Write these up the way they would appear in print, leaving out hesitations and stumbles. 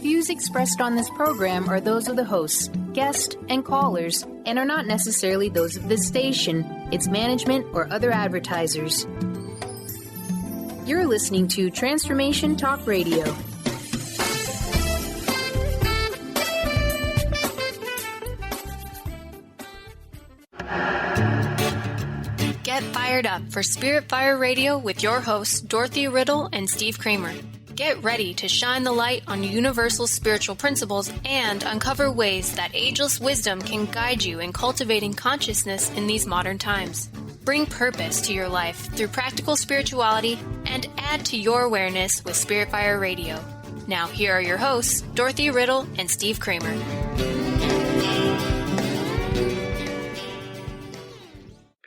views expressed on this program are those of the hosts, guests, and callers, and are not necessarily those of this station, its management, or other advertisers. You're listening to Transformation Talk Radio. Get fired up for Spirit Fire Radio with your hosts, Dorothy, Riddle, and Steve Kramer. Get ready to shine the light on universal spiritual principles and uncover ways that ageless wisdom can guide you in cultivating consciousness in these modern times. Bring purpose to your life through practical spirituality and add to your awareness with Spirit Fire Radio. Now, here are your hosts, Dorothy, Riddle, and Steve Kramer.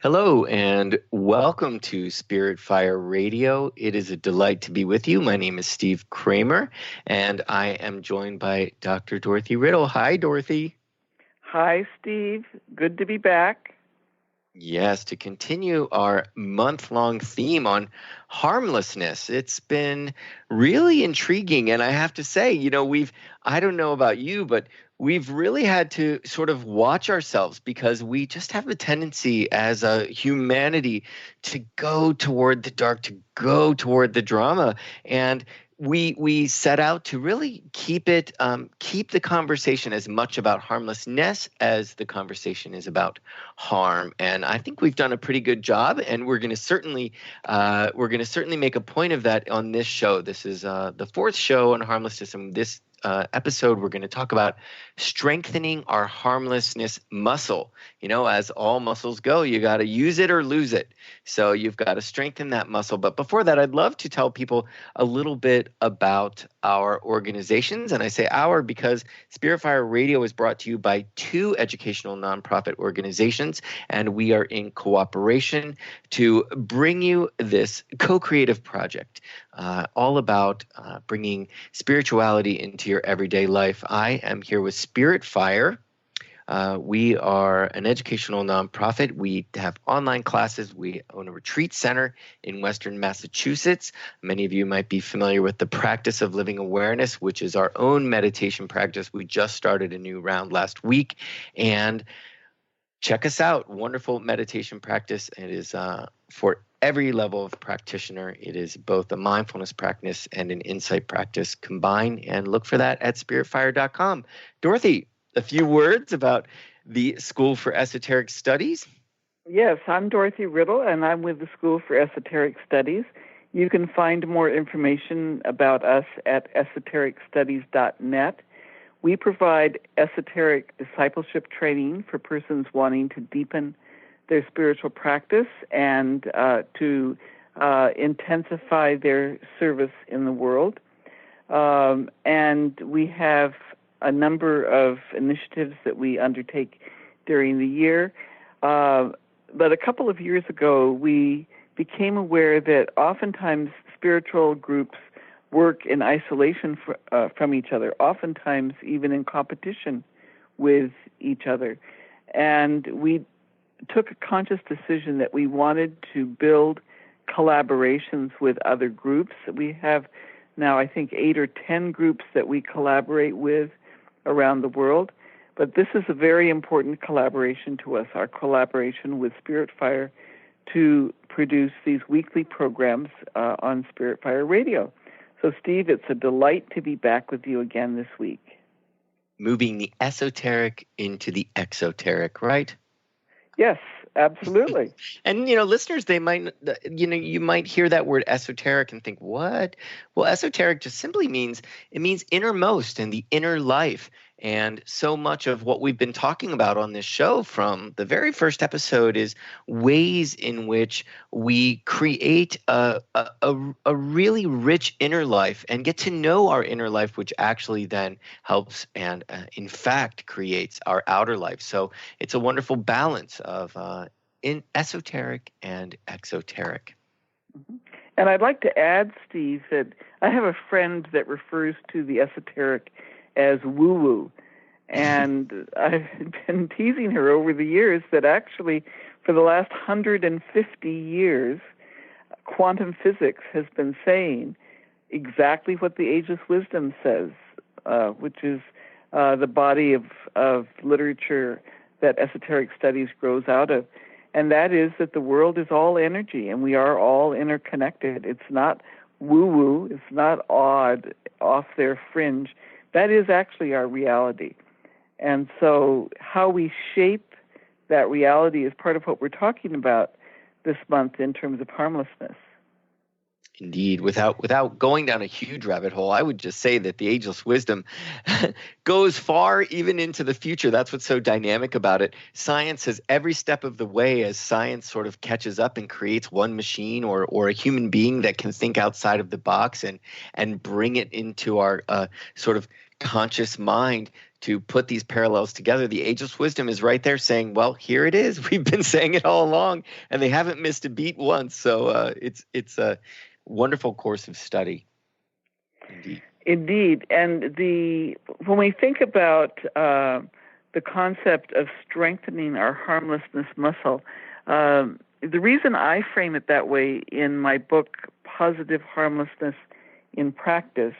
Hello and welcome to Spirit Fire Radio. It is a delight to be with you. My name is Steve Kramer, and I am joined by Dr. Dorothy Riddle. Hi, Dorothy. Hi, Steve. Good to be back. Yes, to continue our month-long theme on harmlessness. It's been really intriguing, and I have to say, I don't know about you, but we've really had to sort of watch ourselves because we just have a tendency as a humanity to go toward the dark, to go toward the drama. And we set out to really keep the conversation as much about harmlessness as the conversation is about harm. And I think we've done a pretty good job, and we're going to certainly make a point of that on this show. This is the fourth show on harmlessness, and this episode, we're going to talk about strengthening our harmlessness muscle. As all muscles go, you got to use it or lose it. So you've got to strengthen that muscle. But before that, I'd love to tell people a little bit about our organizations. And I say our because Spirit Fire Radio is brought to you by two educational nonprofit organizations, and we are in cooperation to bring you this co-creative project all about bringing spirituality into your everyday life. I am here with Spirit Fire. We are an educational nonprofit. We have online classes. We own a retreat center in Western Massachusetts. Many of you might be familiar with the practice of living awareness, which is our own meditation practice. We just started a new round last week. And check us out. Wonderful meditation practice. It is for every level of practitioner. It is both a mindfulness practice and an insight practice combined. And look for that at spiritfire.com. Dorothy, a few words about the School for Esoteric Studies. Yes, I'm Dorothy Riddle, and I'm with the School for Esoteric Studies. You can find more information about us at esotericstudies.net. We provide esoteric discipleship training for persons wanting to deepen their spiritual practice and to intensify their service in the world. And we have a number of initiatives that we undertake during the year. But a couple of years ago, we became aware that oftentimes spiritual groups work in isolation from each other, oftentimes even in competition with each other. And we took a conscious decision that we wanted to build collaborations with other groups. We have now, I think, 8 or 10 groups that we collaborate with around the world. But this is a very important collaboration to us, our collaboration with Spirit Fire to produce these weekly programs on Spirit Fire Radio. So, Steve, it's a delight to be back with you again this week. Moving the esoteric into the exoteric, right? Yes, absolutely. And, listeners, they might, you might hear that word esoteric and think, what? Well, esoteric just simply means innermost and the inner life. And so much of what we've been talking about on this show from the very first episode is ways in which we create a really rich inner life and get to know our inner life, which actually then helps and in fact creates our outer life. So it's a wonderful balance of in esoteric and exoteric. Mm-hmm. And I'd like to add, Steve, that I have a friend that refers to the esoteric as woo-woo. And I've been teasing her over the years that actually for the last 150 years, quantum physics has been saying exactly what the ageless wisdom says. which is the body of literature that esoteric studies grows out of. And that is that the world is all energy, and we are all interconnected. It's not woo-woo. It's not odd, off their fringe. That is actually our reality. And so how we shape that reality is part of what we're talking about this month in terms of harmlessness. Indeed. Without going down a huge rabbit hole, I would just say that the ageless wisdom goes far even into the future. That's what's so dynamic about it. Science has every step of the way, as science sort of catches up and creates one machine or a human being that can think outside of the box and bring it into our sort of conscious mind to put these parallels together. The ageless wisdom is right there saying, well, here it is. We've been saying it all along, and they haven't missed a beat once. So it's a wonderful course of study. Indeed. And when we think about the concept of strengthening our harmlessness muscle, the reason I frame it that way in my book, Positive Harmlessness in Practice,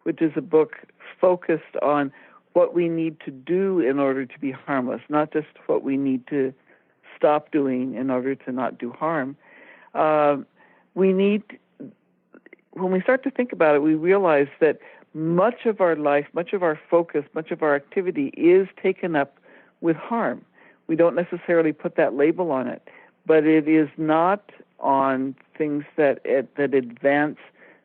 which is a book focused on what we need to do in order to be harmless, not just what we need to stop doing in order to not do harm. When we start to think about it, we realize that much of our life, much of our focus, much of our activity is taken up with harm. We don't necessarily put that label on it, but it is not on things that advance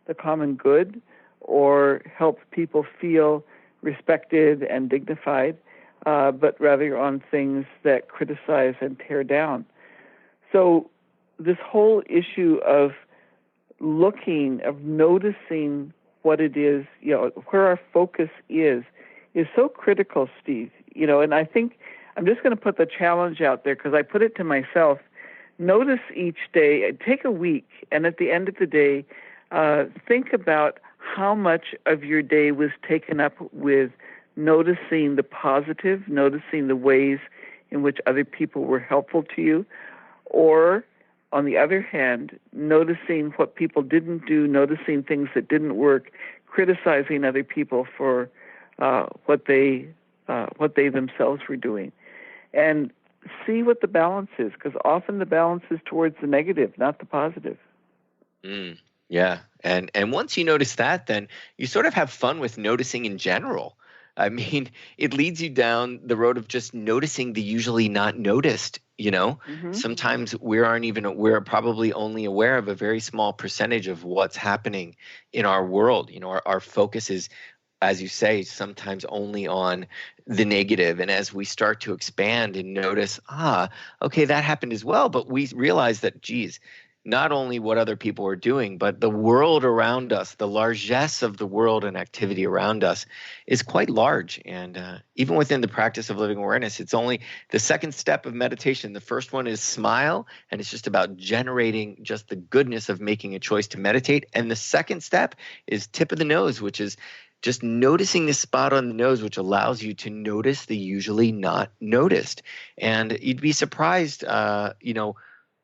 the common good or help people feel respected and dignified, but rather on things that criticize and tear down. So this whole issue of noticing what it is, where our focus is so critical, Steve. And I think I'm just going to put the challenge out there because I put it to myself. Notice each day, take a week, and at the end of the day, think about how much of your day was taken up with noticing the positive, noticing the ways in which other people were helpful to you, or on the other hand, noticing what people didn't do, noticing things that didn't work, criticizing other people for what they themselves were doing, and see what the balance is, because often the balance is towards the negative, not the positive. Yeah, and once you notice that, then you sort of have fun with noticing in general. I mean, it leads you down the road of just noticing the usually not noticed. Sometimes we're probably only aware of a very small percentage of what's happening in our world. Our focus is, as you say, sometimes only on the negative. And as we start to expand and notice, okay, that happened as well. But we realize that, geez, not only what other people are doing, but the world around us, the largesse of the world and activity around us is quite large. And even within the practice of living awareness, it's only the second step of meditation. The first one is smile, and it's just about generating just the goodness of making a choice to meditate. And the second step is tip of the nose, which is just noticing the spot on the nose, which allows you to notice the usually not noticed. And you'd be surprised,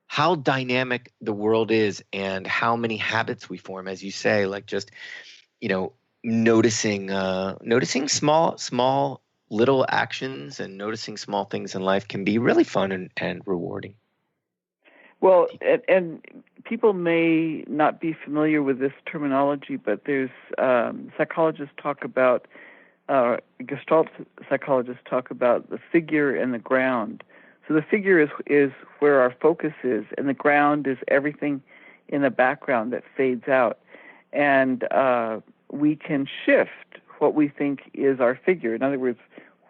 how dynamic the world is and how many habits we form, as you say, like just, noticing small little actions and noticing small things in life can be really fun and rewarding. Well, and people may not be familiar with this terminology, but there's psychologists talk about, Gestalt psychologists talk about the figure and the ground. So the figure is where our focus is, and the ground is everything in the background that fades out. And we can shift what we think is our figure, in other words,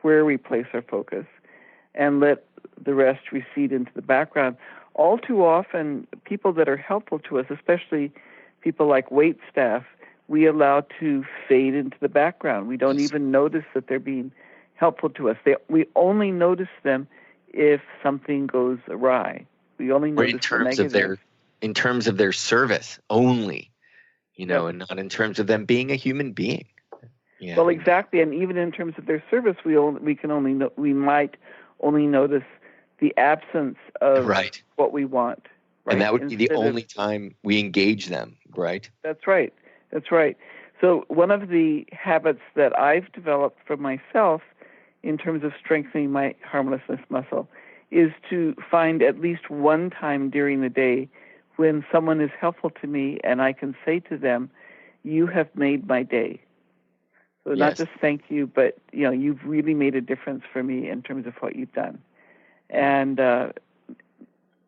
where we place our focus, and let the rest recede into the background. All too often, people that are helpful to us, especially people like wait staff, we allow to fade into the background. We don't even notice that they're being helpful to us. We only notice them if something goes awry. We only notice the negative. In terms of their service only, and not in terms of them being a human being. Yeah. Well, exactly, and even in terms of their service, we might only notice the absence of what we want. Right? And that would be the only time we engage them, right? That's right. So one of the habits that I've developed for myself in terms of strengthening my harmlessness muscle is to find at least one time during the day when someone is helpful to me and I can say to them, you have made my day. So not just thank you, but you've really made a difference for me in terms of what you've done. And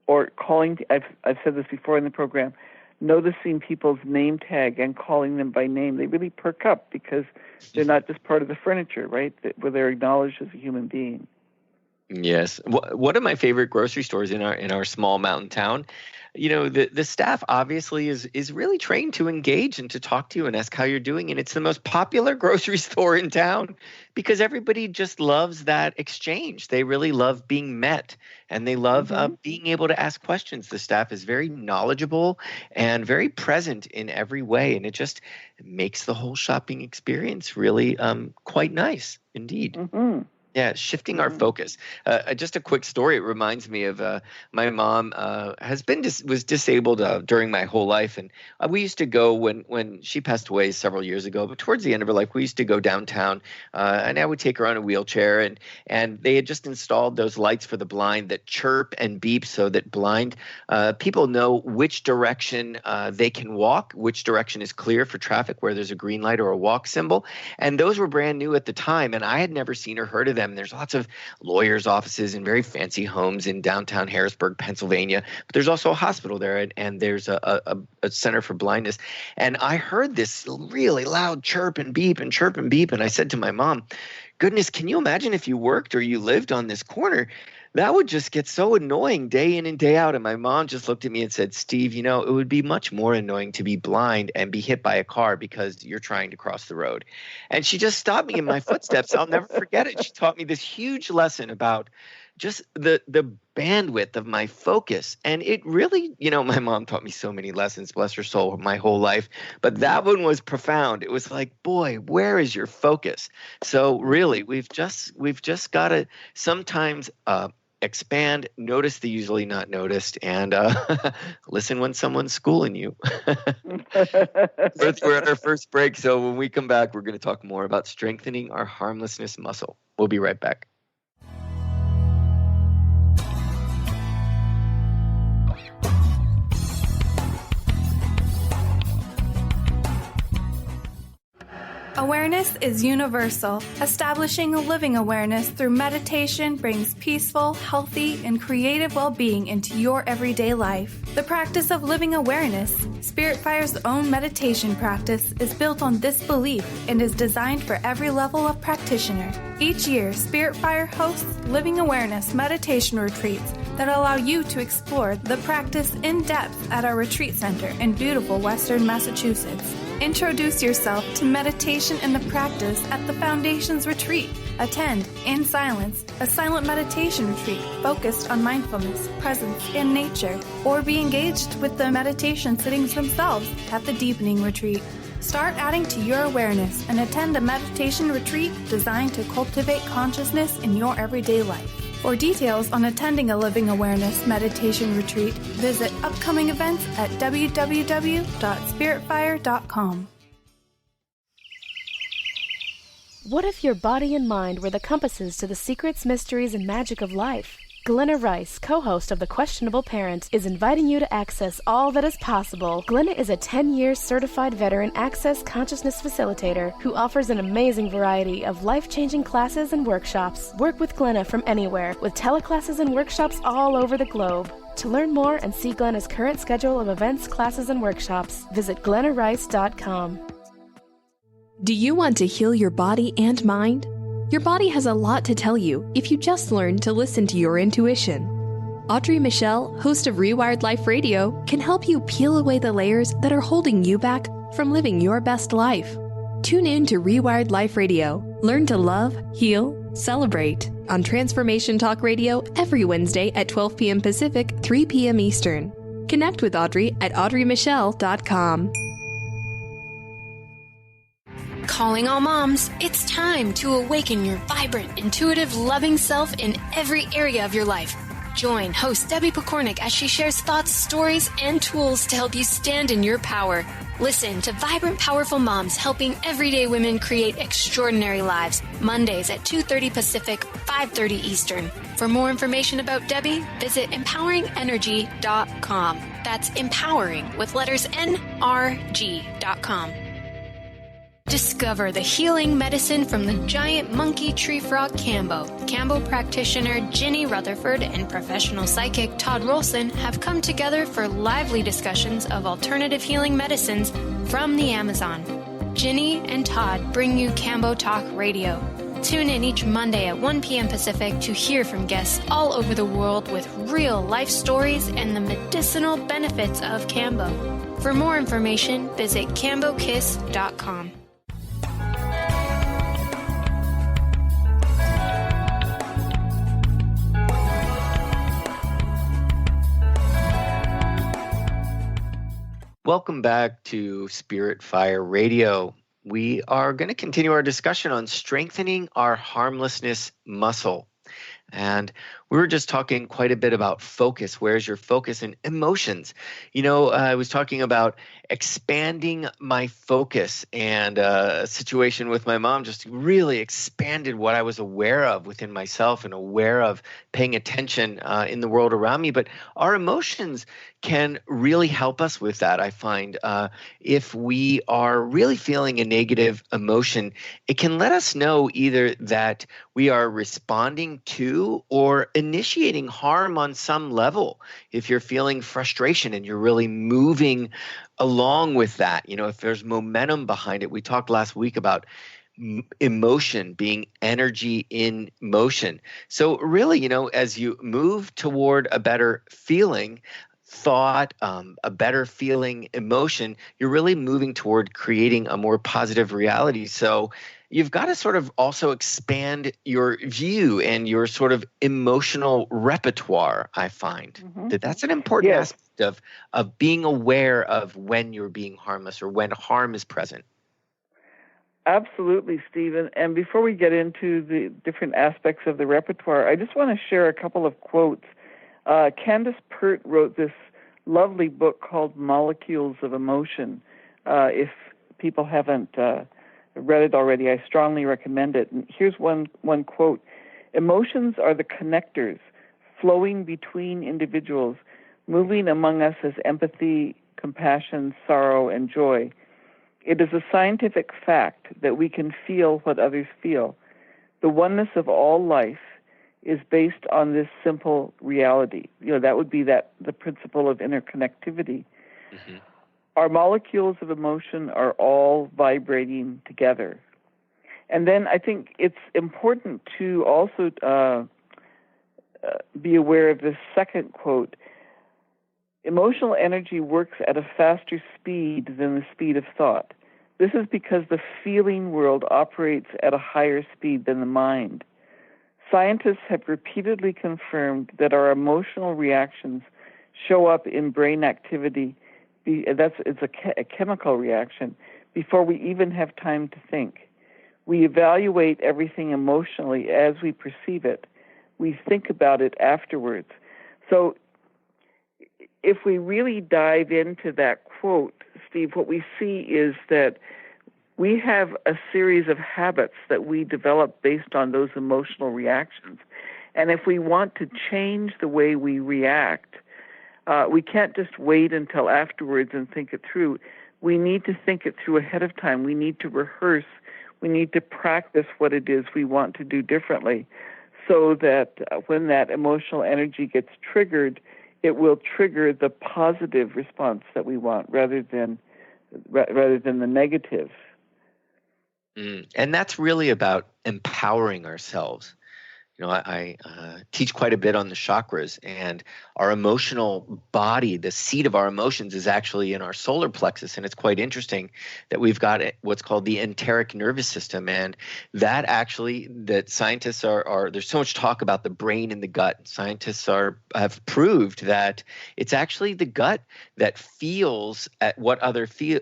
or calling, I've said this before in the program, noticing people's name tag and calling them by name. They really perk up because they're not just part of the furniture, right? Where they're acknowledged as a human being. Yes. One of my favorite grocery stores in our small mountain town, the staff obviously is really trained to engage and to talk to you and ask how you're doing. And it's the most popular grocery store in town because everybody just loves that exchange. They really love being met and they love being able to ask questions. The staff is very knowledgeable and very present in every way. And it just makes the whole shopping experience really quite nice indeed. Mm-hmm. Yeah, shifting our focus. Just a quick story. It reminds me of my mom was disabled during my whole life, and we used to go when she passed away several years ago. But towards the end of her life, we used to go downtown, and I would take her on a wheelchair, and they had just installed those lights for the blind that chirp and beep so that blind people know which direction they can walk, which direction is clear for traffic, where there's a green light or a walk symbol. And those were brand new at the time, and I had never seen or heard of them. There's lots of lawyers' offices and very fancy homes in downtown Harrisburg, Pennsylvania. But there's also a hospital there, and there's a center for blindness. And I heard this really loud chirp and beep, and I said to my mom, goodness, can you imagine if you worked or you lived on this corner? That would just get so annoying day in and day out. And my mom just looked at me and said, Steve, it would be much more annoying to be blind and be hit by a car because you're trying to cross the road. And she just stopped me in my footsteps. I'll never forget it. She taught me this huge lesson about just the bandwidth of my focus. And it really, my mom taught me so many lessons, bless her soul, my whole life. But that one was profound. It was like, boy, where is your focus? So really, we've just got to sometimes expand, notice the usually not noticed, and listen when someone's schooling you. We're at our first break, so when we come back, we're going to talk more about strengthening our harmlessness muscle. We'll be right back. Awareness is universal. Establishing a living awareness through meditation brings peaceful, healthy, and creative well-being into your everyday life. The practice of living awareness, Spirit Fire's own meditation practice, is built on this belief and is designed for every level of practitioner. Each year, Spirit Fire hosts living awareness meditation retreats that allow you to explore the practice in depth at our retreat center in beautiful Western Massachusetts. Introduce yourself to meditation and the practice at the Foundation's retreat. Attend, in silence, a silent meditation retreat focused on mindfulness, presence, and nature, or be engaged with the meditation sittings themselves at the Deepening Retreat. Start adding to your awareness and attend a meditation retreat designed to cultivate consciousness in your everyday life. For details on attending a Living Awareness meditation retreat, visit upcoming events at www.spiritfire.com. What if your body and mind were the compasses to the secrets, mysteries, and magic of life? Glenna Rice, co-host of The Questionable Parent, is inviting you to access all that is possible. Glenna is a 10-year certified veteran access consciousness facilitator who offers an amazing variety of life-changing classes and workshops. Work with Glenna from anywhere, with teleclasses and workshops all over the globe. To learn more and see Glenna's current schedule of events, classes, and workshops, visit glennarice.com. Do you want to heal your body and mind? Your body has a lot to tell you if you just learn to listen to your intuition. Audrey Michelle, host of Rewired Life Radio, can help you peel away the layers that are holding you back from living your best life. Tune in to Rewired Life Radio. Learn to love, heal, celebrate on Transformation Talk Radio every Wednesday at 12 p.m. Pacific, 3 p.m. Eastern. Connect with Audrey at audreymichelle.com. Calling all moms, it's time to awaken your vibrant, intuitive, loving self in every area of your life. Join host Debbie Pokornik as she shares thoughts, stories, and tools to help you stand in your power. Listen to Vibrant, Powerful Moms helping everyday women create extraordinary lives. Mondays at 2:30 Pacific, 5:30 Eastern. For more information about Debbie, visit empoweringenergy.com. That's empowering with letters NRG.com. Discover the healing medicine from the giant monkey tree frog Cambo. Cambo practitioner Ginny Rutherford and professional psychic Todd Rolson have come together for lively discussions of alternative healing medicines from the Amazon. Ginny and Todd bring you Cambo Talk Radio. Tune in each Monday at 1 p.m. Pacific to hear from guests all over the world with real life stories and the medicinal benefits of Cambo. For more information, visit cambokiss.com. Welcome back to Spirit Fire Radio. We are going to continue our discussion on strengthening our harmlessness muscle. And we were just talking quite a bit about focus. Where's your focus and emotions? You know, I was talking about expanding my focus, and a situation with my mom just really expanded what I was aware of within myself and aware of paying attention in the world around me. But our emotions can really help us with that. I find if we are really feeling a negative emotion, it can let us know either that we are responding to or initiating harm on some level. If you're feeling frustration and you're really moving along with that, you know, if there's momentum behind it. We talked last week about emotion being energy in motion. So really, you know, as you move toward a better feeling, thought, a better feeling emotion, you're really moving toward creating a more positive reality. So you've got to sort of also expand your view and your sort of emotional repertoire, I find. That's an important aspect of being aware of when you're being harmless or when harm is present. Absolutely, Stephen. And before we get into the different aspects of the repertoire, I just want to share a couple of quotes. Candace Pert wrote this lovely book called Molecules of Emotion. If people haven't read it already, I strongly recommend it. And here's one quote. Emotions are the connectors flowing between individuals, moving among us as empathy, compassion, sorrow, and joy. It is a scientific fact that we can feel what others feel. The oneness of all life is based on this simple reality. You know, that would be the principle of interconnectivity. Mm-hmm. Our molecules of emotion are all vibrating together. And then I think it's important to also be aware of this second quote. Emotional energy works at a faster speed than the speed of thought. This is because the feeling world operates at a higher speed than the mind. Scientists have repeatedly confirmed that our emotional reactions show up in brain activity. It's a chemical reaction before we even have time to think. We evaluate everything emotionally as we perceive it. We think about it afterwards. So if we really dive into that quote, Steve, what we see is that we have a series of habits that we develop based on those emotional reactions. And if we want to change the way we react, we can't just wait until afterwards and think it through. We need to think it through ahead of time. We need to rehearse. We need to practice what it is we want to do differently so that when that emotional energy gets triggered, it will trigger the positive response that we want rather than the negative. And that's really about empowering ourselves. You know, I teach quite a bit on the chakras, and our emotional body, the seat of our emotions, is actually in our solar plexus. And it's quite interesting that we've got what's called the enteric nervous system. And that actually, that scientists are there's so much talk about the brain and the gut. Scientists have proved that it's actually the gut that feels at what others feel.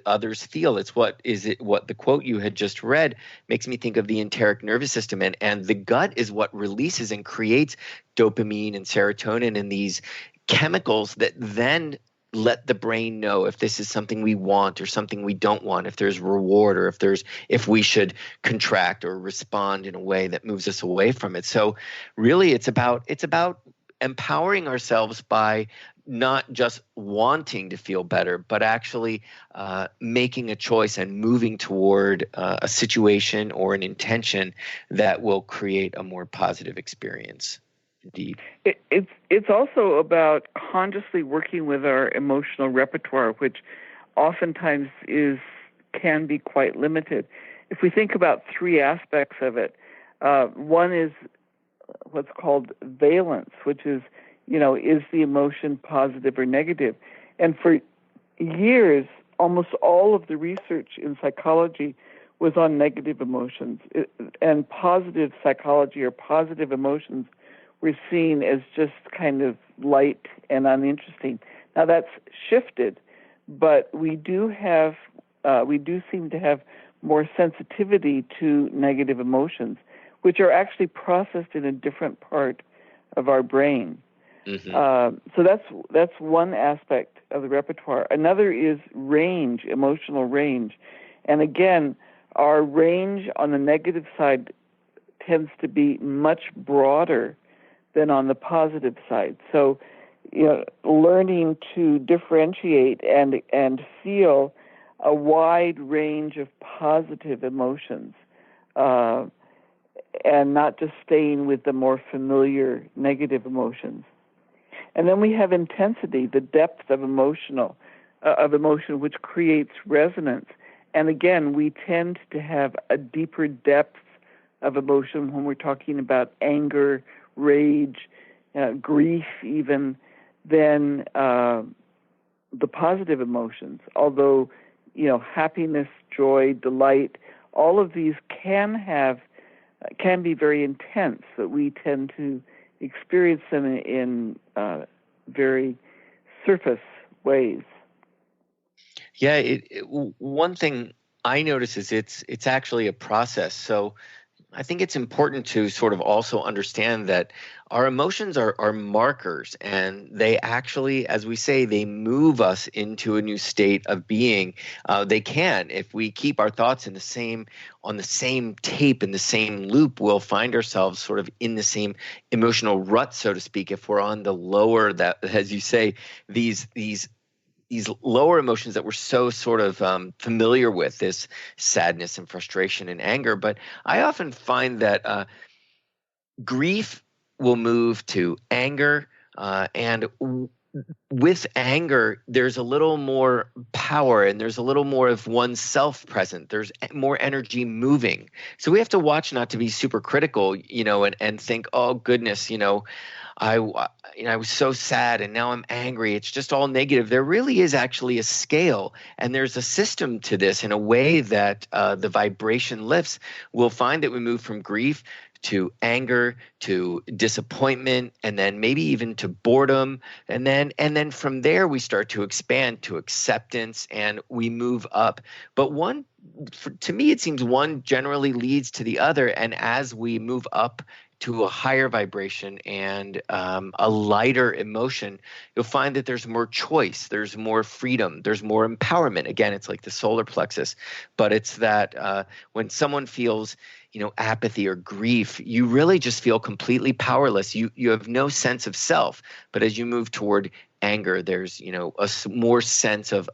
It's what the quote you had just read makes me think of the enteric nervous system. And the gut is what releases and creates dopamine and serotonin and these chemicals that then let the brain know if this is something we want or something we don't want, if there's reward, or if we should contract or respond in a way that moves us away from it. So really it's about empowering ourselves by not just wanting to feel better, but actually making a choice and moving toward a situation or an intention that will create a more positive experience. Indeed. It's also about consciously working with our emotional repertoire, which oftentimes can be quite limited. If we think about three aspects of it, one is what's called valence, which is, is the emotion positive or negative? And for years, almost all of the research in psychology was on negative emotions, and positive psychology or positive emotions were seen as just kind of light and uninteresting. Now that's shifted, but we do seem to have more sensitivity to negative emotions, which are actually processed in a different part of our brain. Mm-hmm. So that's one aspect of the repertoire. Another is range, emotional range. And again, our range on the negative side tends to be much broader than on the positive side. So, learning to differentiate and feel a wide range of positive emotions, and not just staying with the more familiar negative emotions. And then we have intensity, the depth of emotion, which creates resonance. And again, we tend to have a deeper depth of emotion when we're talking about anger, rage, grief even, than the positive emotions. Although, happiness, joy, delight, all of these can be very intense, but we tend to experience them in very surface ways. Yeah, one thing I notice is it's actually a process. So I think it's important to sort of also understand that our emotions are markers, and they actually, as we say, they move us into a new state of being. They can, if we keep our thoughts on the same tape, in the same loop, we'll find ourselves sort of in the same emotional rut, so to speak. If we're on the lower, that, as you say, these lower emotions that we're so sort of familiar with, this sadness and frustration and anger. But I often find that grief will move to anger, and with anger, there's a little more power and there's a little more of oneself present. There's more energy moving. So we have to watch not to be super critical, and think, oh goodness, I was so sad and now I'm angry. It's just all negative. There really is actually a scale, and there's a system to this in a way that the vibration lifts. We'll find that we move from grief to anger, to disappointment, and then maybe even to boredom. And then from there we start to expand to acceptance, and we move up. But to me, it seems one generally leads to the other. And as we move up to a higher vibration and a lighter emotion, you'll find that there's more choice, there's more freedom, there's more empowerment. Again, it's like the solar plexus, but it's that when someone feels apathy or grief, you really just feel completely powerless. You have no sense of self. But as you move toward anger, there's a more sense of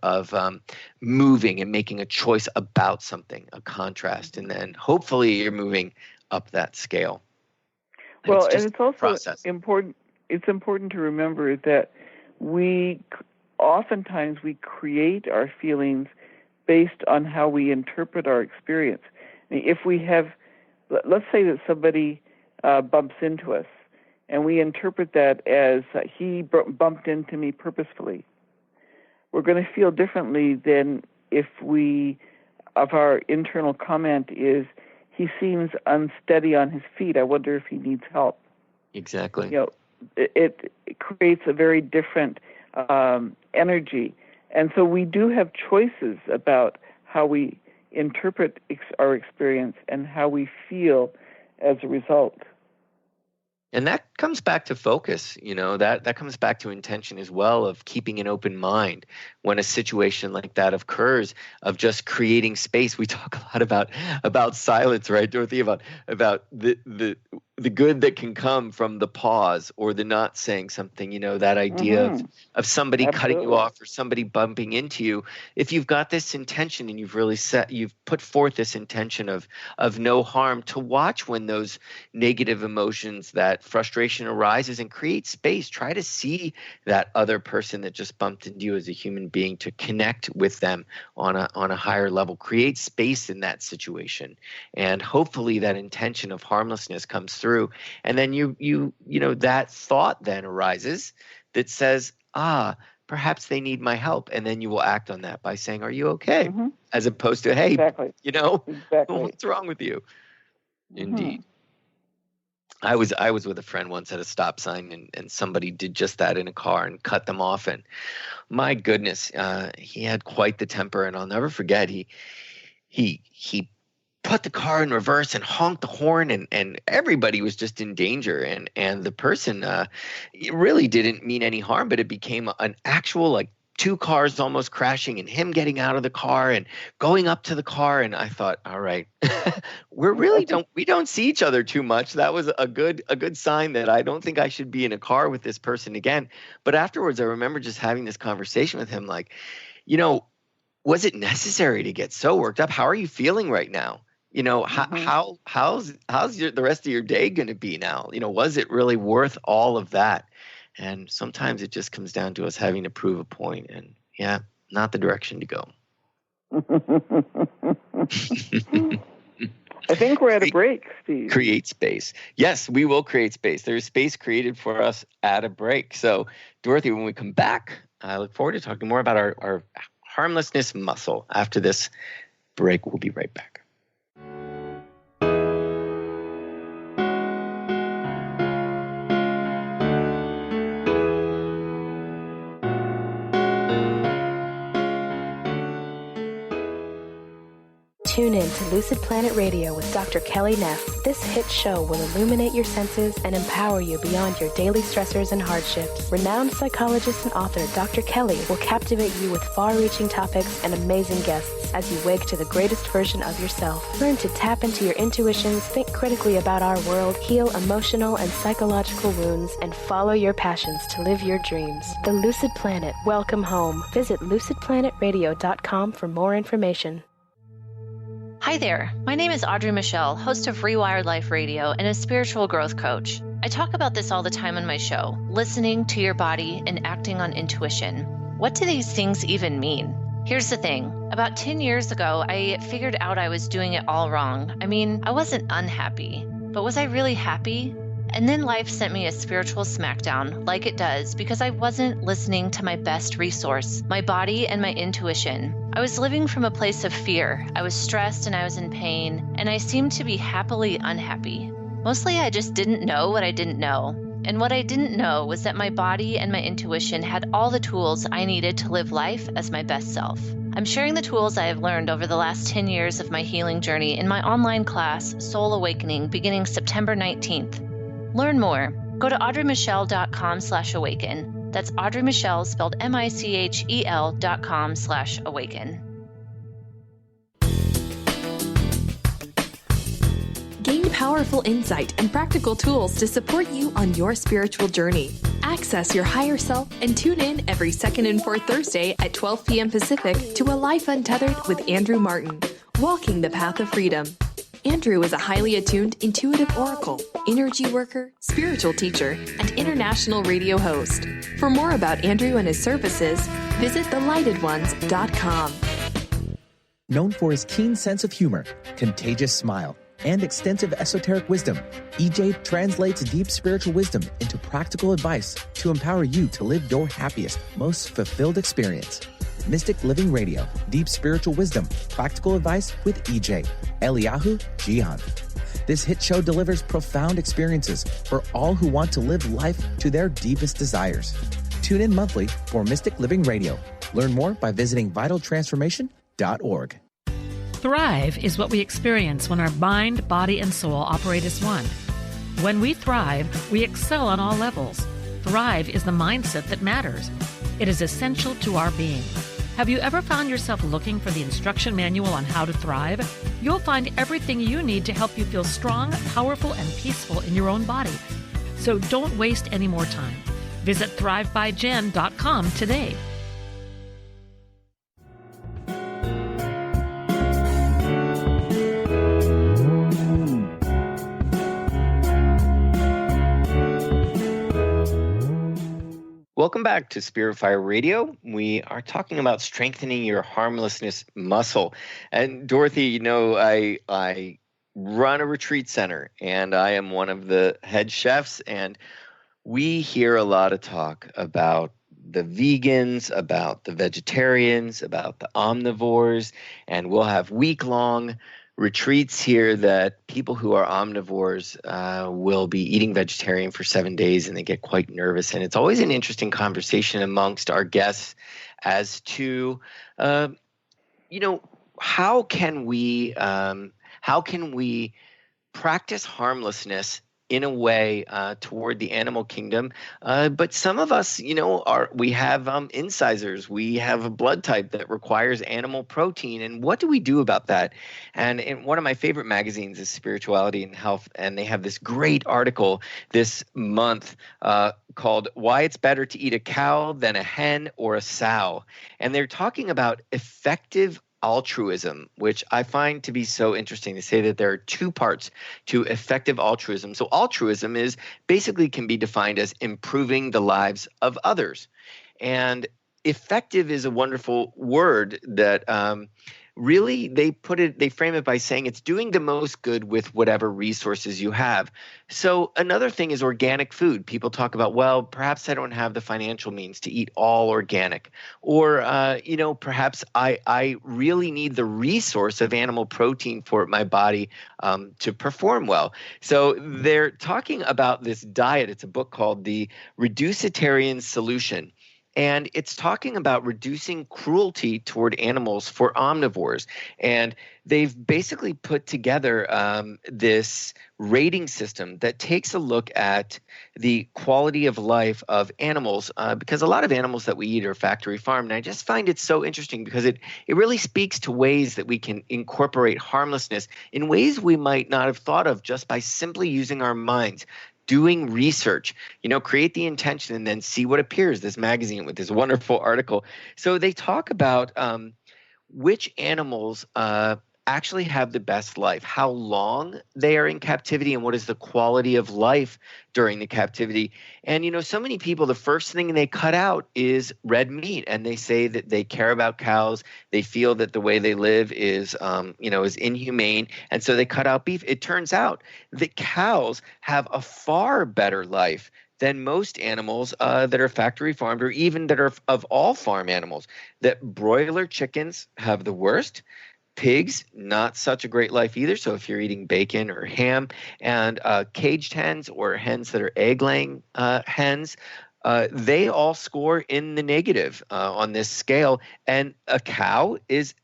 moving and making a choice about something, a contrast, and then hopefully you're moving up that scale. Well, and it's also important. It's important to remember that oftentimes we create our feelings based on how we interpret our experience. I mean, if we have, let's say that somebody bumps into us, and we interpret that as he bumped into me purposefully, we're going to feel differently than if our internal comment is, he seems unsteady on his feet. I wonder if he needs help. Exactly. It creates a very different energy. And so we do have choices about how we interpret our experience and how we feel as a result. And that comes back to focus, that comes back to intention as well, of keeping an open mind when a situation like that occurs, of just creating space. We talk a lot about silence, right, Dorothy, about the good that can come from the pause or the not saying something, that idea of somebody cutting you off or somebody bumping into you. If you've got this intention and you've put forth this intention of no harm, to watch when those negative emotions, that frustration arises, and create space. Try to see that other person that just bumped into you as a human being, to connect with them on a higher level. Create space in that situation, and hopefully that intention of harmlessness comes through. And then that thought then arises that says, perhaps they need my help. And then you will act on that by saying, are you okay? As opposed to, hey, what's wrong with you? Indeed. I was with a friend once at a stop sign, and somebody did just that in a car and cut them off. And my goodness, he had quite the temper. And I'll never forget, he put the car in reverse and honked the horn, and everybody was just in danger. And the person, it really didn't mean any harm, but it became an actual, two cars almost crashing, and him getting out of the car and going up to the car. And I thought, all right, we don't see each other too much. That was a good sign that I don't think I should be in a car with this person again. But afterwards, I remember just having this conversation with him, was it necessary to get so worked up? How are you feeling right now? How's the rest of your day going to be now? Was it really worth all of that? And sometimes it just comes down to us having to prove a point, and not the direction to go. I think we're at a break, Steve. Create space. Yes, we will create space. There's space created for us at a break. So, Dorothy, when we come back, I look forward to talking more about our harmlessness muscle. After this break, we'll be right back. Tune in to Lucid Planet Radio with Dr. Kelly Neff. This hit show will illuminate your senses and empower you beyond your daily stressors and hardships. Renowned psychologist and author Dr. Kelly will captivate you with far-reaching topics and amazing guests as you wake to the greatest version of yourself. Learn to tap into your intuitions, think critically about our world, heal emotional and psychological wounds, and follow your passions to live your dreams. The Lucid Planet. Welcome home. Visit lucidplanetradio.com for more information. Hi there, my name is Audrey Michelle, host of Rewired Life Radio and a spiritual growth coach. I talk about this all the time on my show, listening to your body and acting on intuition. What do these things even mean? Here's the thing. About 10 years ago, I figured out I was doing it all wrong. I wasn't unhappy, but was I really happy? And then life sent me a spiritual smackdown, like it does, because I wasn't listening to my best resource, my body and my intuition. I was living from a place of fear. I was stressed and I was in pain, and I seemed to be happily unhappy. Mostly I just didn't know what I didn't know. And what I didn't know was that my body and my intuition had all the tools I needed to live life as my best self. I'm sharing the tools I have learned over the last 10 years of my healing journey in my online class, Soul Awakening, beginning September 19th. Learn more. Go to audreymichelle.com/awaken. That's Audrey Michelle, spelled MICHEL.com/awaken. Gain powerful insight and practical tools to support you on your spiritual journey. Access your higher self and tune in every second and fourth Thursday at 12 p.m. Pacific to A Life Untethered with Andrew Martin, Walking the Path of Freedom. Andrew is a highly attuned, intuitive oracle, energy worker, spiritual teacher, and international radio host. For more about Andrew and his services, visit thelightones.com. Known for his keen sense of humor, contagious smile, and extensive esoteric wisdom, EJ translates deep spiritual wisdom into practical advice to empower you to live your happiest, most fulfilled experience. Mystic Living Radio, Deep Spiritual Wisdom, Practical Advice with EJ, Eliyahu Jihan. This hit show delivers profound experiences for all who want to live life to their deepest desires. Tune in monthly for Mystic Living Radio. Learn more by visiting vitaltransformation.org. Thrive is what we experience when our mind, body, and soul operate as one. When we thrive, we excel on all levels. Thrive is the mindset that matters. It is essential to our being. Have you ever found yourself looking for the instruction manual on how to thrive? You'll find everything you need to help you feel strong, powerful, and peaceful in your own body. So don't waste any more time. Visit thrivebyjen.com today. Welcome back to Spirit Fire Radio. We are talking about strengthening your harmlessness muscle. And Dorothy, you know, I run a retreat center, and I am one of the head chefs, and we hear a lot of talk about the vegans, about the vegetarians, about the omnivores, and we'll have week-long retreats here that people who are omnivores will be eating vegetarian for 7 days, and they get quite nervous. And it's always an interesting conversation amongst our guests as to, how can we practice harmlessness in a way toward the animal kingdom. But some of us, we have incisors. We have a blood type that requires animal protein. And what do we do about that? And in one of my favorite magazines is Spirituality and Health. And they have this great article this month called Why It's Better to Eat a Cow Than a Hen or a Sow. And they're talking about effective altruism, which I find to be so interesting. To say that there are two parts to effective altruism. So altruism is basically can be defined as improving the lives of others. And effective is a wonderful word that really they frame it by saying it's doing the most good with whatever resources you have. So another thing is organic food. People talk about, well, perhaps I don't have the financial means to eat all organic, or perhaps I really need the resource of animal protein for my body to perform well. So they're talking about this diet. It's a book called The Reducitarian Solution. And it's talking about reducing cruelty toward animals for omnivores. And they've basically put together this rating system that takes a look at the quality of life of animals, because a lot of animals that we eat are factory farmed. And I just find it so interesting because it really speaks to ways that we can incorporate harmlessness in ways we might not have thought of just by simply using our minds. Doing research, create the intention and then see what appears. This magazine with this wonderful article. So they talk about which animals actually have the best life, how long they are in captivity, and what is the quality of life during the captivity. And, so many people, the first thing they cut out is red meat. And they say that they care about cows. They feel that the way they live is inhumane. And so they cut out beef. It turns out that cows have a far better life than most animals that are factory farmed, or even that are of all farm animals. That broiler chickens have the worst. Pigs, not such a great life either. So if you're eating bacon or ham, and caged hens or hens that are egg-laying hens, they all score in the negative on this scale. And a cow is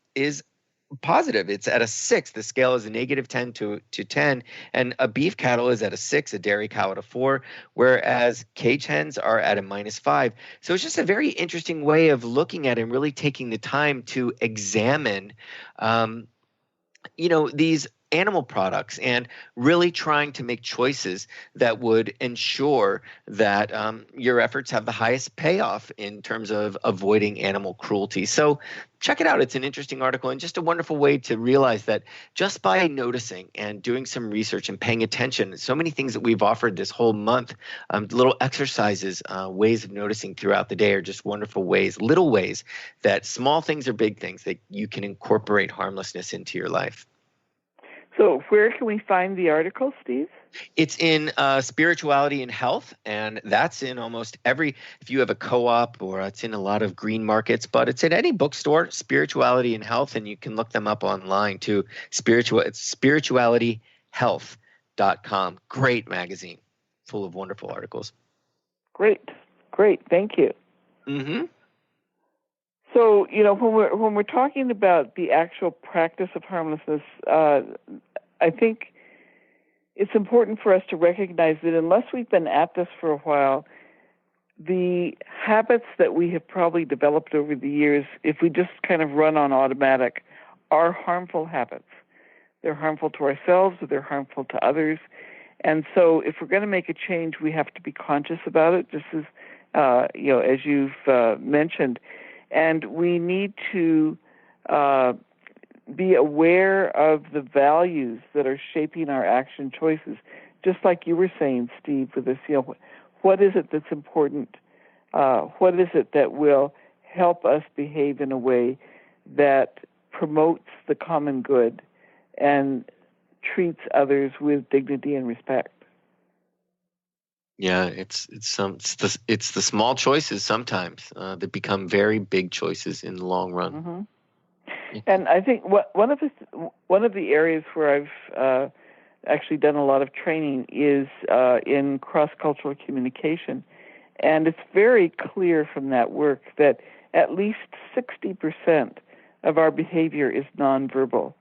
positive. It's at a 6. The scale is a -10 to 10. And a beef cattle is at a 6, a dairy cow at a 4, whereas cage hens are at a -5. So it's just a very interesting way of looking at it and really taking the time to examine, these animal products and really trying to make choices that would ensure that your efforts have the highest payoff in terms of avoiding animal cruelty. So check it out. It's an interesting article and just a wonderful way to realize that just by noticing and doing some research and paying attention, so many things that we've offered this whole month, little exercises, ways of noticing throughout the day are just wonderful ways, little ways that small things are big things that you can incorporate harmlessness into your life. So where can we find the article, Steve? It's in Spirituality and Health, and that's in almost every, if you have a co-op, or it's in a lot of green markets, but it's at any bookstore, Spirituality and Health, and you can look them up online too. It's spiritualityhealth.com. Great magazine, full of wonderful articles. Great. Thank you. Mm-hmm. So, when we're talking about the actual practice of harmlessness, I think it's important for us to recognize that unless we've been at this for a while, the habits that we have probably developed over the years, if we just kind of run on automatic, are harmful habits. They're harmful to ourselves, or they're harmful to others. And so if we're going to make a change, we have to be conscious about it, just as, as you've mentioned. And we need to be aware of the values that are shaping our action choices. Just like you were saying, Steve, with this, what is it that's important? What is it that will help us behave in a way that promotes the common good and treats others with dignity and respect? Yeah, it's the small choices sometimes that become very big choices in the long run. Mm-hmm. And I think one of the areas where I've actually done a lot of training is in cross-cultural communication, and it's very clear from that work that at least 60% of our behavior is nonverbal.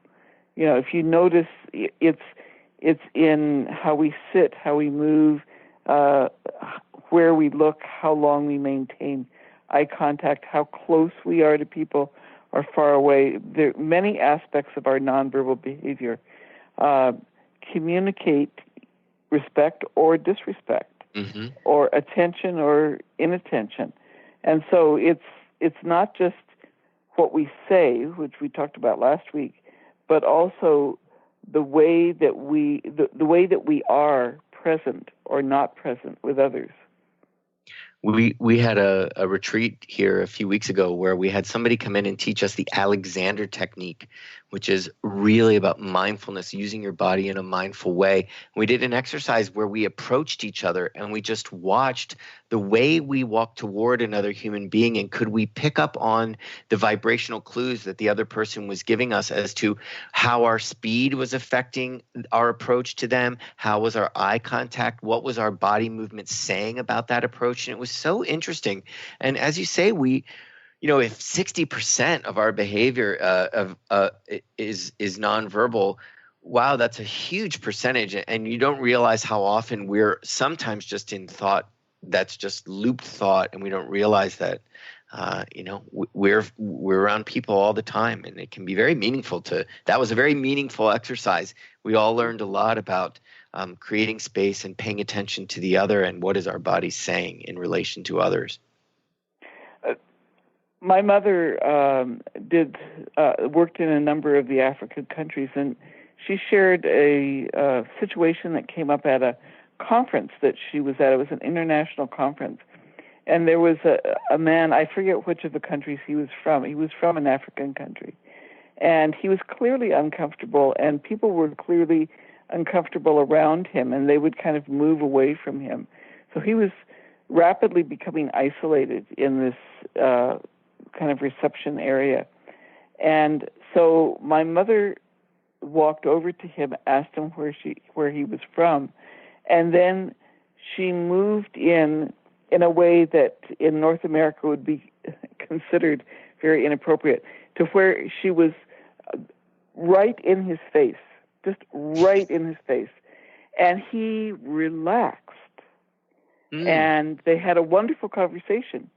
If you notice, it's in how we sit, how we move, where we look, how long we maintain eye contact, how close we are to people or far away. There are many aspects of our nonverbal behavior communicate respect or disrespect, mm-hmm. or attention or inattention. And so it's not just what we say, which we talked about last week, but also the way that we are present or not present with others. We had a retreat here a few weeks ago where we had somebody come in and teach us the Alexander technique, which is really about mindfulness, using your body in a mindful way. We did an exercise where we approached each other and we just watched the way we walked toward another human being, and could we pick up on the vibrational clues that the other person was giving us as to how our speed was affecting our approach to them, how was our eye contact, what was our body movement saying about that approach. And it was so interesting. And as you say, if 60% of our behavior is nonverbal, wow, that's a huge percentage. And you don't realize how often we're sometimes just in thought that's just looped thought, and we don't realize that we're around people all the time, and it can be very meaningful. That was a very meaningful exercise. We all learned a lot about creating space and paying attention to the other, and what is our body saying in relation to others. My mother worked in a number of the African countries, and she shared a situation that came up at a conference that she was at. It was an international conference. And there was a man, I forget which of the countries he was from. He was from an African country. And he was clearly uncomfortable, and people were clearly uncomfortable around him, and they would kind of move away from him. So he was rapidly becoming isolated in this kind of reception area. And so my mother walked over to him, asked him where he was from, and then she moved in a way that in North America would be considered very inappropriate, to where she was right in his face, just right in his face. And he relaxed. And they had a wonderful conversation.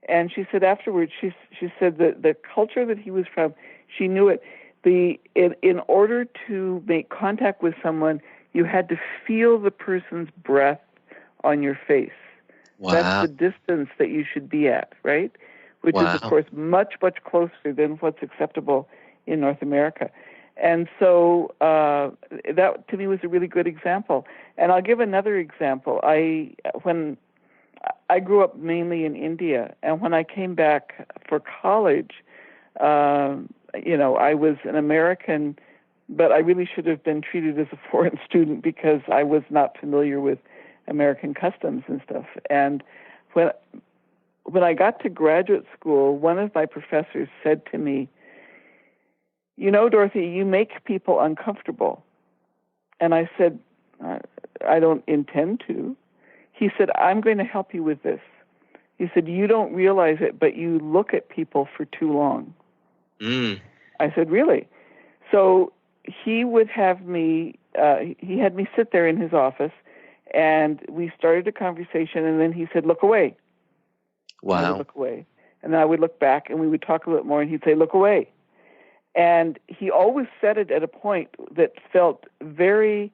And she said afterwards, she said that the culture that he was from, she knew it. In order to make contact with someone, you had to feel the person's breath on your face. Wow. That's the distance that you should be at, right? Which is, of course, much, much closer than what's acceptable in North America. And so that, to me, was a really good example. And I'll give another example. When I grew up mainly in India, and when I came back for college, I was an American, but I really should have been treated as a foreign student because I was not familiar with American customs and stuff. And when I got to graduate school, one of my professors said to me, Dorothy, you make people uncomfortable. And I said, I don't intend to. He said, I'm going to help you with this. He said, you don't realize it, but you look at people for too long. I said, really? So he would have me he had me sit there in his office, and we started a conversation, and then he said, "Look away." Wow. I would look away. And then I would look back, and we would talk a little more, and he'd say, "Look away." And he always said it at a point that felt very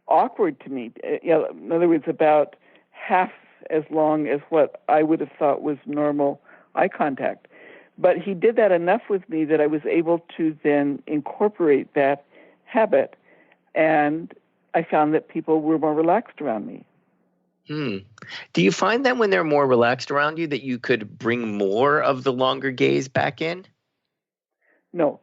awkward to me. In other words, about half as long as what I would have thought was normal eye contact. But he did that enough with me that I was able to then incorporate that habit, and I found that people were more relaxed around me. Do you find that when they're more relaxed around you that you could bring more of the longer gaze back in? No.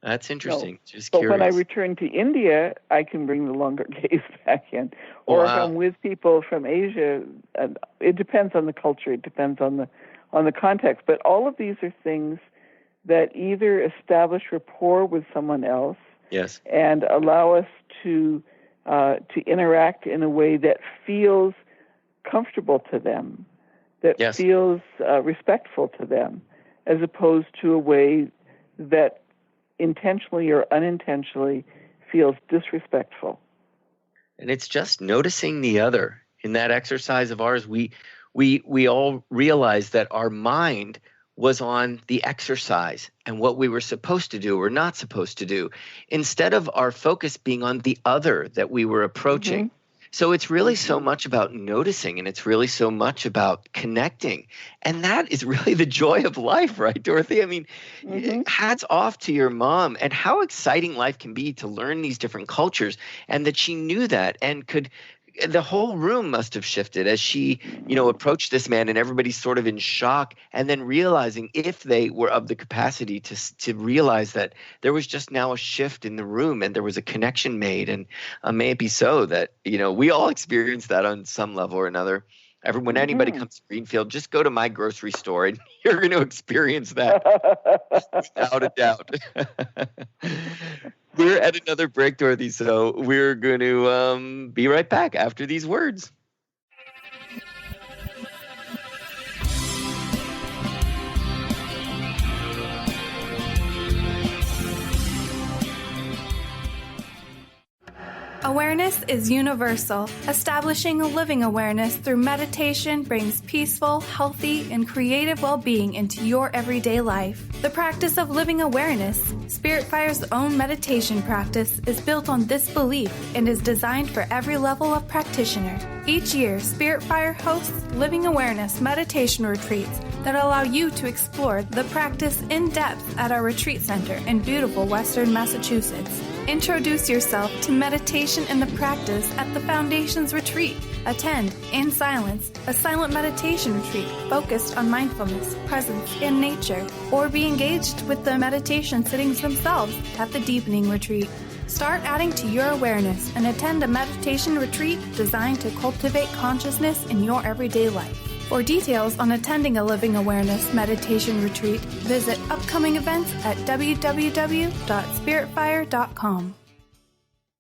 That's interesting. No. Just but curious. when I return to India, I can bring the longer gaze back in. Or if I'm with people from Asia, it depends on the culture. It depends on the context. But all of these are things that either establish rapport with someone else, yes, and allow us to interact in a way that feels comfortable to them, that yes, feels respectful to them, as opposed to a way that intentionally or unintentionally feels disrespectful. And it's just noticing the other. In that exercise of ours, we all realized that our mind was on the exercise and what we were supposed to do or not supposed to do, instead of our focus being on the other that we were approaching. Mm-hmm. So it's really so much about noticing, and it's really so much about connecting. And that is really the joy of life, right, Dorothy? I mean, hats off to your mom, and how exciting life can be to learn these different cultures, and that she knew that and could. The whole room must have shifted as she, approached this man, and everybody's sort of in shock, and then realizing, if they were of the capacity to realize that there was just now a shift in the room and there was a connection made. And may it be so that, we all experience that on some level or another. When anybody comes to Greenfield, just go to my grocery store and you're going to experience that without a doubt. We're at another break, Dorothy, so we're going to be right back after these words. Awareness is universal. Establishing a living awareness through meditation brings peaceful, healthy, and creative well-being into your everyday life. The practice of living awareness, Spirit Fire's own meditation practice, is built on this belief and is designed for every level of practitioner. Each year, Spirit Fire hosts living awareness meditation retreats that allow you to explore the practice in depth at our retreat center in beautiful Western Massachusetts. Introduce yourself to meditation and the practice at the Foundation's retreat. Attend, in silence, a silent meditation retreat focused on mindfulness, presence, and nature, or be engaged with the meditation sittings themselves at the Deepening Retreat. Start adding to your awareness and attend a meditation retreat designed to cultivate consciousness in your everyday life. For details on attending a Living Awareness meditation retreat, visit upcoming events at www.spiritfire.com.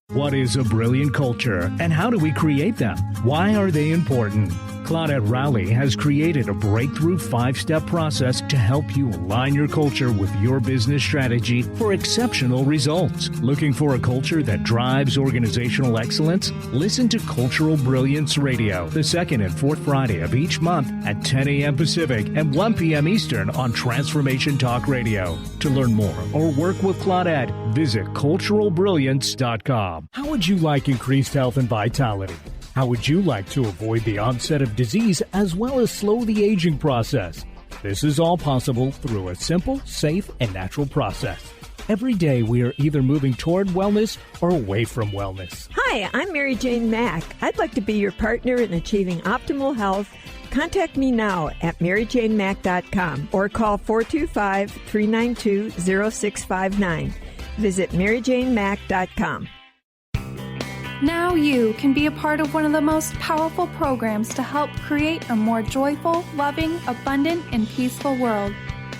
What is a brilliant culture, and how do we create them? Why are they important? Claudette Rowley has created a breakthrough 5-step process to help you align your culture with your business strategy for exceptional results. Looking for a culture that drives organizational excellence? Listen to Cultural Brilliance Radio, the second and fourth Friday of each month at 10 a.m. Pacific and 1 p.m. Eastern on Transformation Talk Radio. To learn more or work with Claudette, visit culturalbrilliance.com. How would you like increased health and vitality? How would you like to avoid the onset of disease as well as slow the aging process? This is all possible through a simple, safe, and natural process. Every day we are either moving toward wellness or away from wellness. Hi, I'm Mary Jane Mack. I'd like to be your partner in achieving optimal health. Contact me now at maryjanemack.com or call 425-392-0659. Visit maryjanemack.com. Now you can be a part of one of the most powerful programs to help create a more joyful, loving, abundant, and peaceful world.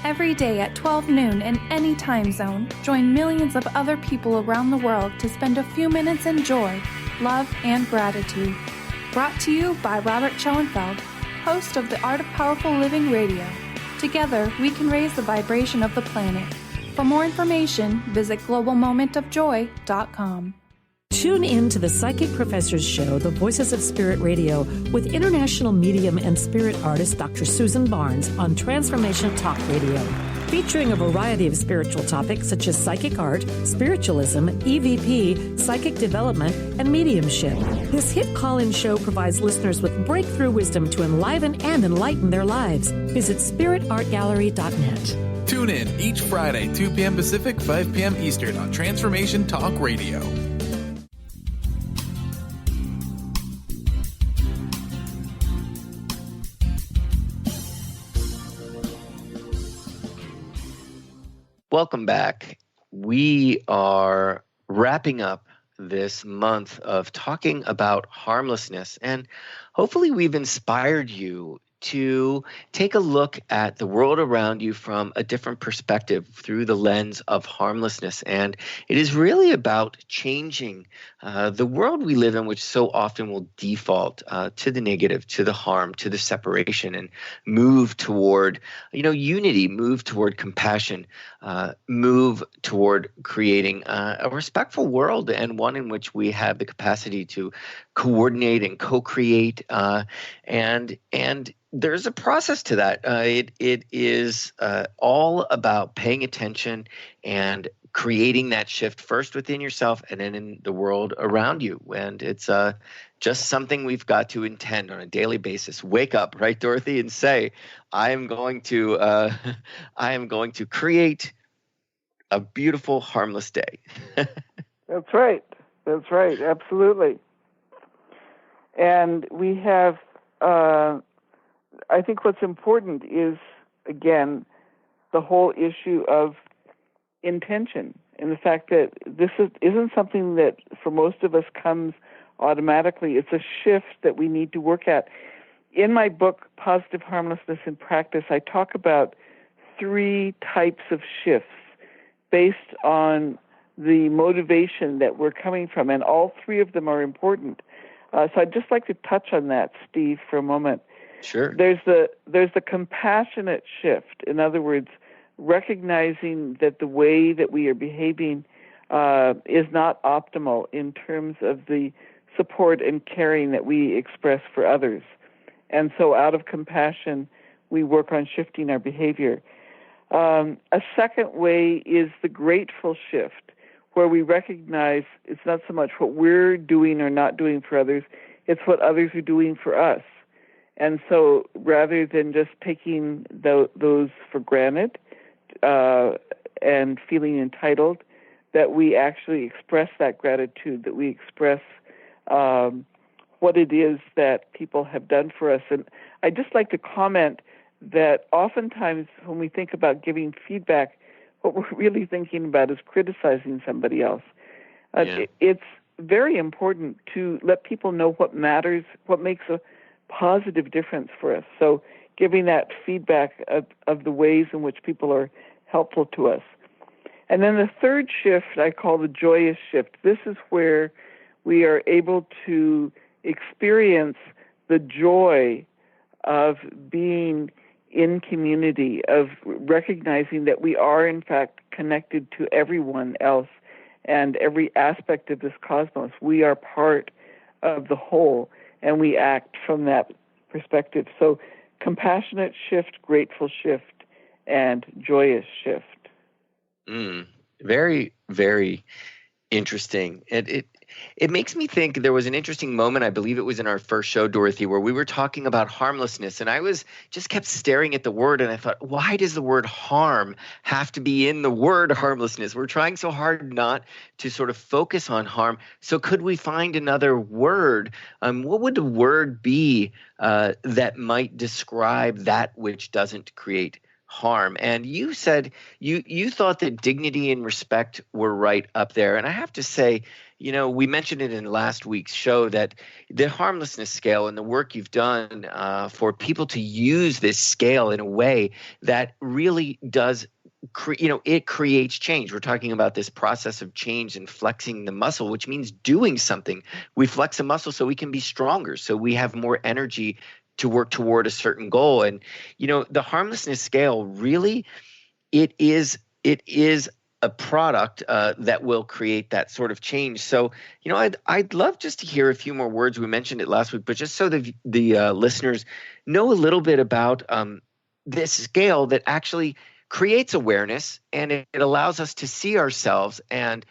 Every day at 12 noon in any time zone, join millions of other people around the world to spend a few minutes in joy, love, and gratitude. Brought to you by Robert Schoenfeld, host of the Art of Powerful Living Radio. Together, we can raise the vibration of the planet. For more information, visit globalmomentofjoy.com. Tune in to the Psychic Professors Show, The Voices of Spirit Radio, with international medium and spirit artist Dr. Susan Barnes on Transformation Talk Radio, featuring a variety of spiritual topics such as psychic art, spiritualism, EVP, psychic development, and mediumship. This hit call-in show provides listeners with breakthrough wisdom to enliven and enlighten their lives. Visit spiritartgallery.net. Tune in each Friday, 2 p.m. Pacific, 5 p.m. Eastern on Transformation Talk Radio. Welcome back. We are wrapping up this month of talking about harmlessness, and hopefully we've inspired you to take a look at the world around you from a different perspective through the lens of harmlessness. And it is really about changing the world we live in, which so often will default to the negative, to the harm, to the separation, and move toward, unity, move toward compassion, move toward creating a respectful world, and one in which we have the capacity to coordinate and co-create, and there's a process to that. It is all about paying attention and creating that shift first within yourself and then in the world around you. And it's just something we've got to intend on a daily basis. Wake up, right, Dorothy, and say, I am going to create a beautiful, harmless day. That's right. That's right. Absolutely. And we have. I think what's important is, again, the whole issue of intention and the fact that this isn't something that for most of us comes automatically. It's a shift that we need to work at. In my book, Positive Harmlessness in Practice, I talk about 3 types of shifts based on the motivation that we're coming from, and all 3 of them are important. So I'd just like to touch on that, Steve, for a moment. Sure. There's the compassionate shift. In other words, recognizing that the way that we are behaving is not optimal in terms of the support and caring that we express for others. And so out of compassion, we work on shifting our behavior. A second way is the grateful shift, where we recognize it's not so much what we're doing or not doing for others, it's what others are doing for us. And so rather than just taking those for granted and feeling entitled, that we actually express that gratitude, that we express what it is that people have done for us. And I'd just like to comment that oftentimes when we think about giving feedback, what we're really thinking about is criticizing somebody else. It's very important to let people know what matters, what makes a positive difference for us. So giving that feedback of the ways in which people are helpful to us. And then the third shift I call the joyous shift. This is where we are able to experience the joy of being in community, of recognizing that we are in fact connected to everyone else and every aspect of this cosmos. We are part of the whole, and we act from that perspective. So compassionate shift, grateful shift, and joyous shift. Very, very interesting. It makes me think there was an interesting moment, I believe it was in our first show, Dorothy, where we were talking about harmlessness, and I just kept staring at the word, and I thought, why does the word harm have to be in the word harmlessness? We're trying so hard not to sort of focus on harm. So could we find another word? What would the word be that might describe that which doesn't create harm? And you said you thought that dignity and respect were right up there. And I have to say, we mentioned it in last week's show that the harmlessness scale and the work you've done for people to use this scale in a way that really does, it creates change. We're talking about this process of change and flexing the muscle, which means doing something. We flex a muscle so we can be stronger, so we have more energy to work toward a certain goal. And, the harmlessness scale really, it is a product that will create that sort of change. So, I'd love just to hear a few more words. We mentioned it last week, but just so the listeners know a little bit about this scale that actually creates awareness, and it allows us to see ourselves and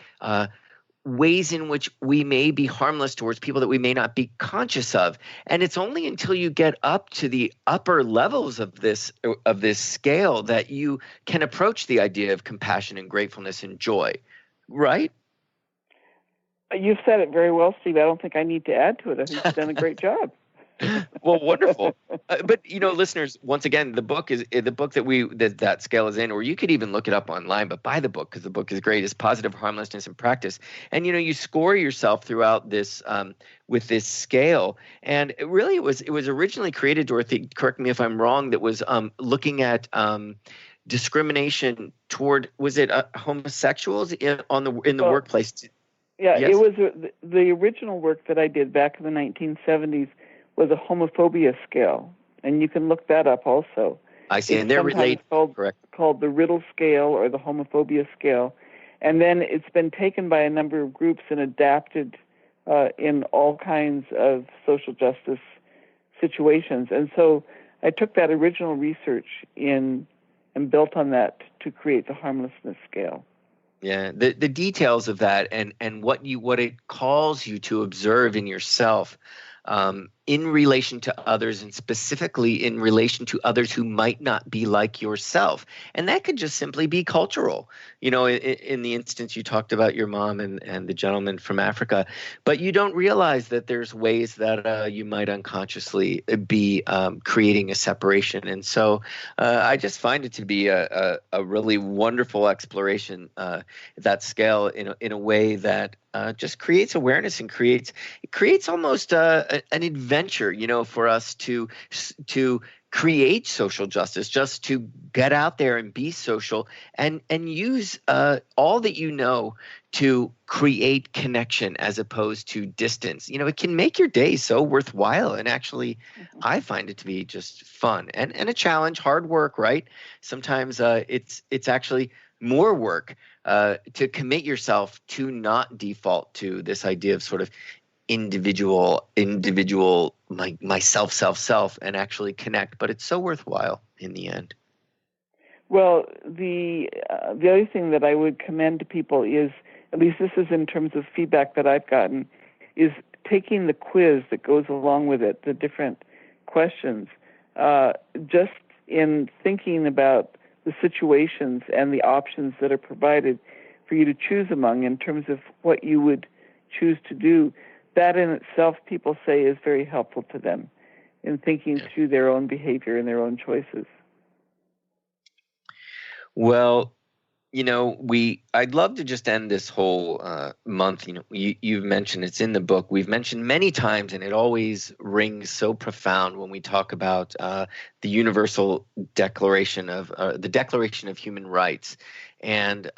ways in which we may be harmless towards people that we may not be conscious of. And it's only until you get up to the upper levels of this scale that you can approach the idea of compassion and gratefulness and joy, right? You've said it very well, Steve. I don't think I need to add to it. I think you've done a great job. Well, wonderful. But listeners, once again, the book is the book that scale is in, or you could even look it up online. But buy the book, because the book is great. It's Positive Harmlessness in Practice, and you score yourself throughout this with this scale. And it was originally created, Dorothy, correct me if I'm wrong, that was looking at discrimination toward, was it homosexuals in the workplace? Yeah, yes? It was the original work that I did back in the 1970s. Was a homophobia scale, and you can look that up also. I see, and they're related. Called the Riddle scale or the homophobia scale, and then it's been taken by a number of groups and adapted in all kinds of social justice situations. And so I took that original research and built on that to create the harmlessness scale. Yeah, the details of that and what it calls you to observe in yourself. In relation to others, and specifically in relation to others who might not be like yourself. And that could just simply be cultural. In the instance you talked about your mom and the gentleman from Africa, but you don't realize that there's ways that you might unconsciously be creating a separation. And so I just find it to be a really wonderful exploration, that scale in a way that just creates awareness and creates almost an adventure, for us to create social justice, just to get out there and be social and use all that to create connection as opposed to distance. It can make your day so worthwhile, and actually I find it to be just fun and a challenge, hard work, right? Sometimes it's actually more work to commit yourself to not default to this idea of sort of individual, myself, and actually connect. But it's so worthwhile in the end. Well, the other thing that I would commend to people is, at least this is in terms of feedback that I've gotten, is taking the quiz that goes along with it, the different questions, just in thinking about the situations and the options that are provided for you to choose among in terms of what you would choose to do. That in itself, people say, is very helpful to them in thinking through their own behavior and their own choices. Well, I'd love to just end this whole month. You've mentioned it's in the book. We've mentioned many times, and it always rings so profound when we talk about the Universal Declaration of the Declaration of Human Rights, and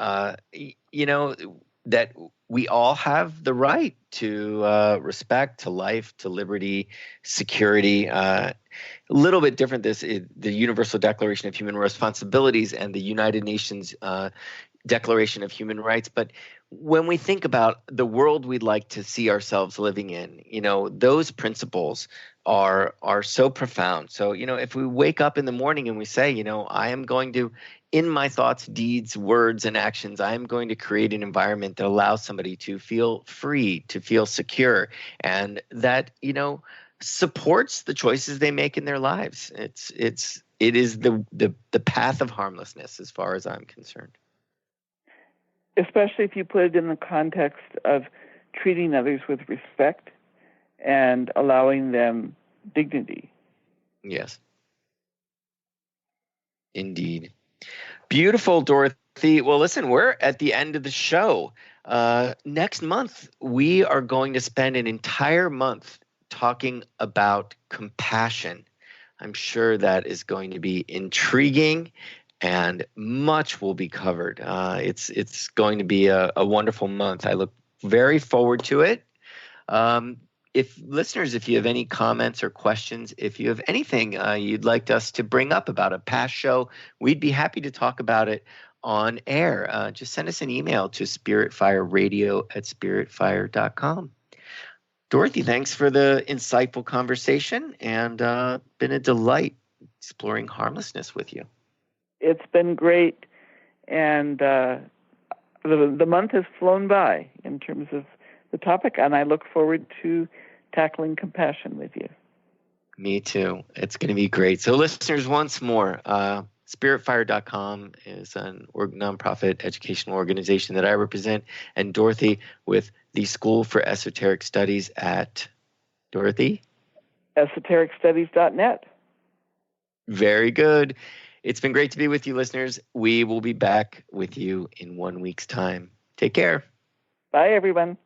that we all have the right to respect, to life, to liberty, security. A little bit different, the Universal Declaration of Human Responsibilities and the United Nations Declaration of Human Rights. But when we think about the world we'd like to see ourselves living in, those principles are so profound. So, if we wake up in the morning and we say, I am going to, in my thoughts, deeds, words, and actions, I am going to create an environment that allows somebody to feel free, to feel secure, and that, supports the choices they make in their lives. It is the path of harmlessness as far as I'm concerned. Especially if you put it in the context of treating others with respect and allowing them dignity. Yes. Indeed. Beautiful, Dorothy. Well, listen, we're at the end of the show. Next month, we are going to spend an entire month talking about compassion. I'm sure that is going to be intriguing, and much will be covered. It's going to be a wonderful month. I look very forward to it. If listeners, if you have any comments or questions, if you have anything you'd like us to bring up about a past show, we'd be happy to talk about it on air. Just send us an email to spiritfireradio@spiritfire.com. Dorothy, thanks for the insightful conversation, and been a delight exploring harmlessness with you. It's been great, and the month has flown by in terms of the topic, and I look forward to tackling compassion with you. Me too. It's going to be great. So listeners, once more, spiritfire.com is a nonprofit educational organization that I represent, and Dorothy with the School for Esoteric Studies at Dorothy? esotericstudies.net. Very good. It's been great to be with you, listeners. We will be back with you in 1 week's time. Take care. Bye, everyone.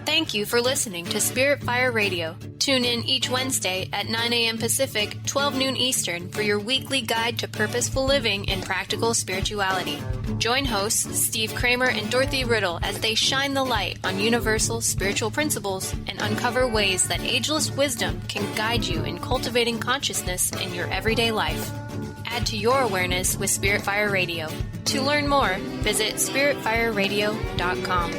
Thank you for listening to Spirit Fire Radio. Tune in each Wednesday at 9 a.m. Pacific, 12 noon Eastern for your weekly guide to purposeful living and practical spirituality. Join hosts Steve Kramer and Dorothy Riddle as they shine the light on universal spiritual principles and uncover ways that ageless wisdom can guide you in cultivating consciousness in your everyday life. Add to your awareness with Spirit Fire Radio. To learn more, visit spiritfireradio.com.